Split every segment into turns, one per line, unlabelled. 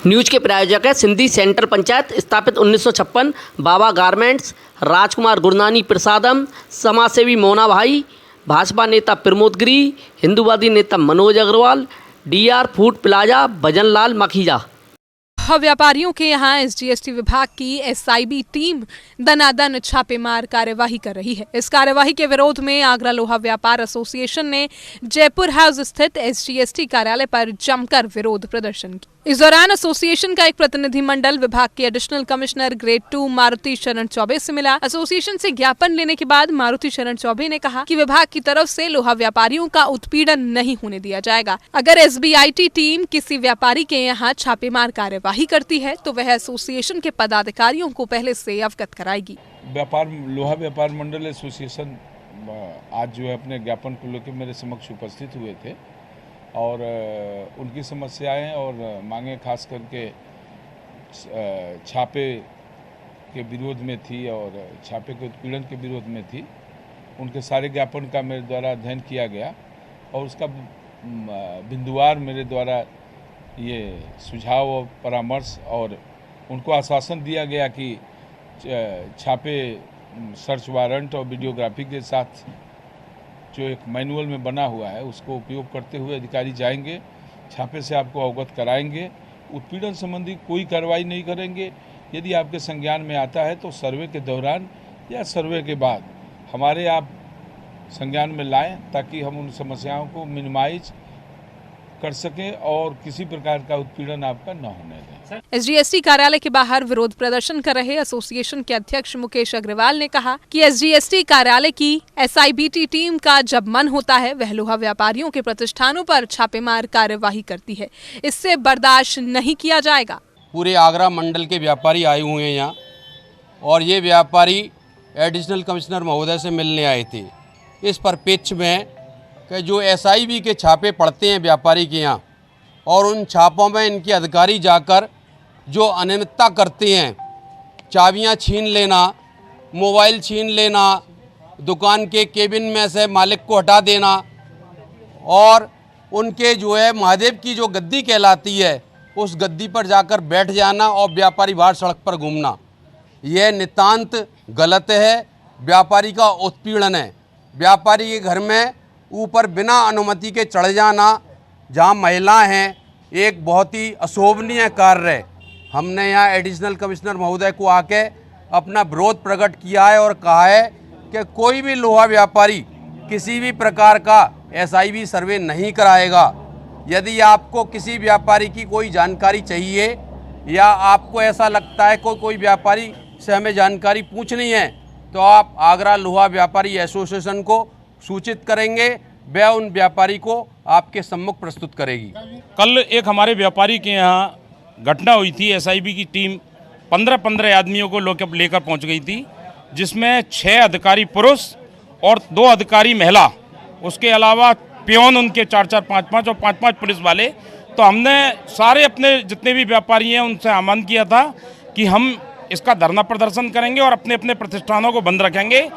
News के प्रायोजक है सिंधी सेंटर पंचायत, स्थापित 1956, बाबा गारमेंट्स, राजकुमार गुरनानी प्रसादम, समाजसेवी मोना भाई, भाजपा नेता प्रमोद गिरी, हिंदूवादी नेता Manoj Agrawal, DR food plaza, Bhajanlal Makhija.
व्यापारियों के यहाँ एसजीएसटी विभाग की एसआईबी टीम दनादन छापेमार कार्यवाही कर रही है। इस कार्यवाही के विरोध में आगरा लोहा व्यापार एसोसिएशन ने जयपुर हाउस स्थित एसजीएसटी कार्यालय पर जमकर विरोध प्रदर्शन किया। इस दौरान एसोसिएशन का एक प्रतिनिधिमंडल विभाग के एडिशनल कमिश्नर ग्रेड 2 मारुति शरण चौबे से मिला। एसोसिएशन से ज्ञापन लेने के बाद मारुति शरण चौबे ने कहा कि विभाग की तरफ से लोहा व्यापारियों का उत्पीड़न नहीं होने दिया जाएगा। अगर एसबीआईटी टीम किसी व्यापारी के यहाँ छापेमार कार्यवाही करती है तो वह एसोसिएशन के पदाधिकारियों को पहले से अवगत कराएगी।
लोहा व्यापार मंडल एसोसिएशन आज जो है अपने ज्ञापन को लेकर मेरे समक्ष उपस्थित हुए थे और उनकी समस्याएं और मांगे खास करके छापे के विरोध में थी और छापे के उत्पीड़न के विरोध में थी। उनके सारे ज्ञापन का मेरे द्वारा अध्ययन किया गया और उसका बिंदुवार मेरे द्वारा ये सुझाव और परामर्श और उनको आश्वासन दिया गया कि छापे सर्च वारंट और वीडियोग्राफी के साथ जो एक मैनुअल में बना हुआ है उसको उपयोग करते हुए अधिकारी जाएंगे, छापे से आपको अवगत कराएंगे। उत्पीड़न संबंधी कोई कार्रवाई नहीं करेंगे। यदि आपके संज्ञान में आता है तो सर्वे के दौरान या सर्वे के बाद हमारे आप संज्ञान में लाएं ताकि हम उन समस्याओं को मिनिमाइज कर सकें और किसी प्रकार का उत्पीड़न आपका न होने दें।
एसजीएसटी कार्यालय के बाहर विरोध प्रदर्शन कर रहे एसोसिएशन के अध्यक्ष मुकेश अग्रवाल ने कहा कि एसजीएसटी कार्यालय की एसआईबीटी टीम का जब मन होता है वह लोहा व्यापारियों के प्रतिष्ठानों पर छापेमार कार्यवाही करती है। इससे बर्दाश्त नहीं किया जाएगा।
पूरे आगरा मंडल के व्यापारी आए हुए हैं यहाँ और ये व्यापारी एडिशनल कमिश्नर महोदय से मिलने आए थे। इस परिप्रेक्ष्य में कि जो एसआईबी के छापे पड़ते हैं व्यापारी के यहाँ और उन छापों में इनके अधिकारी जाकर जो अनियमितता करते हैं, चाबियां छीन लेना, मोबाइल छीन लेना, दुकान के केबिन में से मालिक को हटा देना और उनके जो है महादेव की जो गद्दी कहलाती है उस गद्दी पर जाकर बैठ जाना और व्यापारी बाहर सड़क पर घूमना, यह नितांत गलत है। व्यापारी का उत्पीड़न है। व्यापारी के घर में ऊपर बिना अनुमति के चढ़ जाना, जहाँ महिला हैं, एक बहुत ही अशोभनीय कार्य है। हमने यहाँ एडिशनल कमिश्नर महोदय को आके अपना विरोध प्रकट किया है और कहा है कि कोई भी लोहा व्यापारी किसी भी प्रकार का एसआईबी सर्वे नहीं कराएगा। यदि आपको किसी व्यापारी की कोई जानकारी चाहिए या आपको ऐसा लगता है कोई व्यापारी से हमें जानकारी पूछनी है तो आप आगरा लोहा व्यापारी एसोसिएशन को सूचित करेंगे, वह उन व्यापारी को आपके सम्मुख प्रस्तुत करेगी।
कल एक हमारे व्यापारी के यहाँ घटना हुई थी। एसआईबी की टीम 15 आदमियों को लेकर पहुंच गई थी, जिसमें 6 अधिकारी पुरुष और 2 अधिकारी महिला, उसके अलावा पियोन उनके 4-4, 5-5 और 5-5 पुलिस वाले। तो हमने सारे अपने जितने भी व्यापारी हैं उनसे आह्वान किया था कि हम इसका धरना प्रदर्शन करेंगे और अपने अपने प्रतिष्ठानों को बंद रखेंगे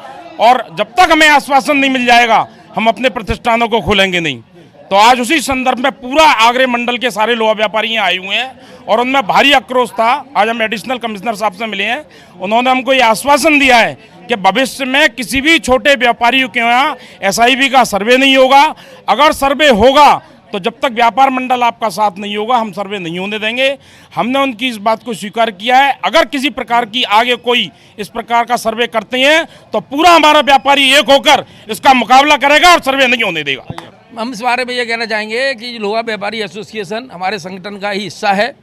और जब तक हमें आश्वासन नहीं मिल जाएगा हम अपने प्रतिष्ठानों को खोलेंगे नहीं। तो आज उसी संदर्भ में पूरा आगरे मंडल के सारे लोहा व्यापारी यहाँ आए हुए हैं और उनमें भारी आक्रोश था। आज हम एडिशनल कमिश्नर साहब से मिले हैं, उन्होंने हमको ये आश्वासन दिया है कि भविष्य में किसी भी छोटे व्यापारियों के यहाँ एसआईबी का सर्वे नहीं होगा। अगर सर्वे होगा तो जब तक व्यापार मंडल आपका साथ नहीं होगा हम सर्वे नहीं होने देंगे। हमने उनकी इस बात को स्वीकार किया है। अगर किसी प्रकार की आगे कोई इस प्रकार का सर्वे करते हैं तो पूरा हमारा व्यापारी एक होकर इसका मुकाबला करेगा और सर्वे नहीं होने देगा।
हम इस बारे में ये कहना चाहेंगे कि लोहा व्यापारी एसोसिएशन हमारे संगठन का ही हिस्सा है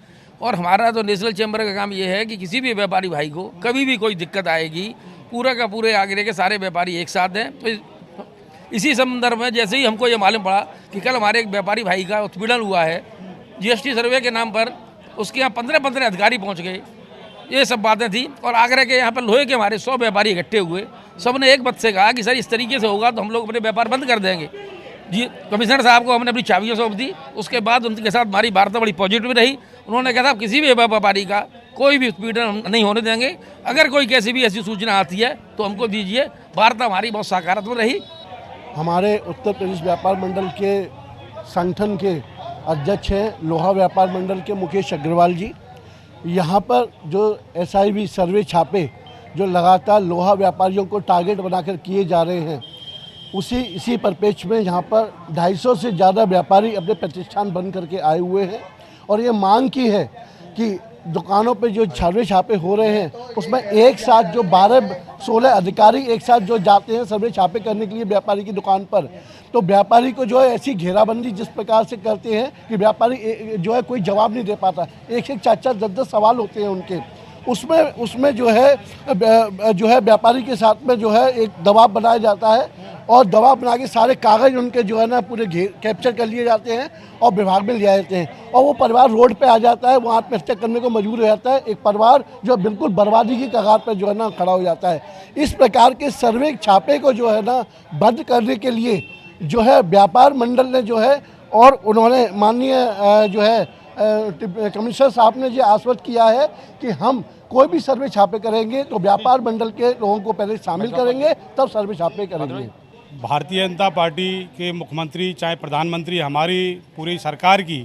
और हमारा तो नेशनल चैम्बर का काम ये है कि किसी भी व्यापारी भाई को कभी भी कोई दिक्कत आएगी, पूरा का पूरे आगरे के सारे व्यापारी एक साथ हैं। तो इसी संदर्भ में जैसे ही हमको ये मालूम पड़ा कि कल हमारे एक व्यापारी भाई का उत्पीड़न हुआ है जीएसटी सर्वे के नाम पर, उसके यहाँ 15 अधिकारी पहुँच गए, ये सब बातें थी। और आगरा के यहाँ पर लोहे के हमारे 100 व्यापारी इकट्ठे हुए, सब ने एक मत से कहा कि सर इस तरीके से होगा तो हम लोग अपने व्यापार बंद कर देंगे। जी कमिश्नर साहब को हमने अपनी चाबियाँ सौंप दी। उसके बाद उनके साथ हमारी वार्ता बड़ी पॉजिटिव रही। उन्होंने कहा था किसी भी व्यापारी का कोई भी उत्पीड़न नहीं होने देंगे, अगर कोई कैसी भी ऐसी सूचना आती है तो हमको दीजिए। वार्ता हमारी बहुत सकारात्मक रही।
हमारे उत्तर प्रदेश व्यापार मंडल के संगठन के अध्यक्ष हैं लोहा व्यापार मंडल के मुकेश अग्रवाल जी। यहाँ पर जो SIB सर्वे छापे जो लगातार लोहा व्यापारियों को टारगेट बनाकर किए जा रहे हैं, इसी परिप्रेक्ष्य में यहाँ पर 250 से ज़्यादा व्यापारी अपने प्रतिष्ठान बंद करके आए हुए हैं और ये मांग की है कि दुकानों पे जो सर्वे छापे हो रहे हैं उसमें एक साथ जो 12-16 अधिकारी एक साथ जो जाते हैं सर्वे छापे करने के लिए व्यापारी की दुकान पर, तो व्यापारी को जो है ऐसी घेराबंदी जिस प्रकार से करते हैं कि व्यापारी जो है कोई जवाब नहीं दे पाता। एक 4-4 10-10 सवाल होते हैं उनके, उसमें जो है व्यापारी के साथ में जो है एक दबाव बनाया जाता है और दबाव बना के सारे कागज़ उनके जो है ना पूरे कैप्चर कर लिए जाते हैं और विभाग में ले जाते हैं और वो परिवार रोड पे आ जाता है, वहाँ आत्महत्या करने को मजबूर हो जाता है। एक परिवार जो बिल्कुल बर्बादी की कगार पर जो है ना खड़ा हो जाता है। इस प्रकार के सर्वे छापे को जो है ना बंद करने के लिए जो है व्यापार मंडल ने जो है और उन्होंने माननीय जो है कमिश्नर साहब ने ये आश्वस्त किया है कि हम कोई भी सर्वे छापे करेंगे तो व्यापार मंडल के लोगों को पहले शामिल करेंगे तब सर्वे छापे करेंगे।
भारतीय जनता पार्टी के मुख्यमंत्री चाहे प्रधानमंत्री, हमारी पूरी सरकार की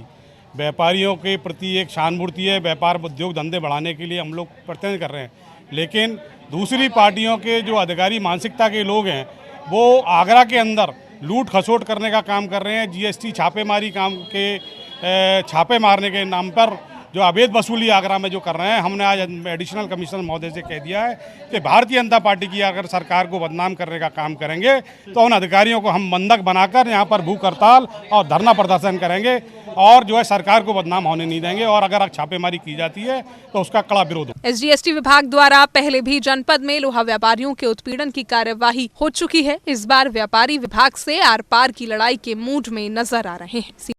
व्यापारियों के प्रति एक सहानुभूति है। व्यापार उद्योग धंधे बढ़ाने के लिए हम लोग प्रयत्न कर रहे हैं, लेकिन दूसरी पार्टियों के जो अधिकारी मानसिकता के लोग हैं वो आगरा के अंदर लूट खसोट करने का काम कर रहे हैं। GST छापेमारी काम के छापे मारने के नाम पर जो अवैध वसूली आगरा में जो कर रहे हैं, हमने आज एडिशनल कमिश्नर महोदय से कह दिया है कि भारतीय जनता पार्टी की अगर सरकार को बदनाम करने का काम करेंगे तो उन अधिकारियों को हम बंधक बनाकर यहाँ पर भूख हड़ताल और धरना प्रदर्शन करेंगे और जो है सरकार को बदनाम होने नहीं देंगे और अगर छापेमारी की जाती है तो उसका कड़ा विरोध हो।
SGST विभाग द्वारा पहले भी जनपद में लोहा व्यापारियों के उत्पीड़न की कार्यवाही हो चुकी है। इस बार व्यापारी विभाग से आर पार की लड़ाई के मूड में नजर आ रहे हैं।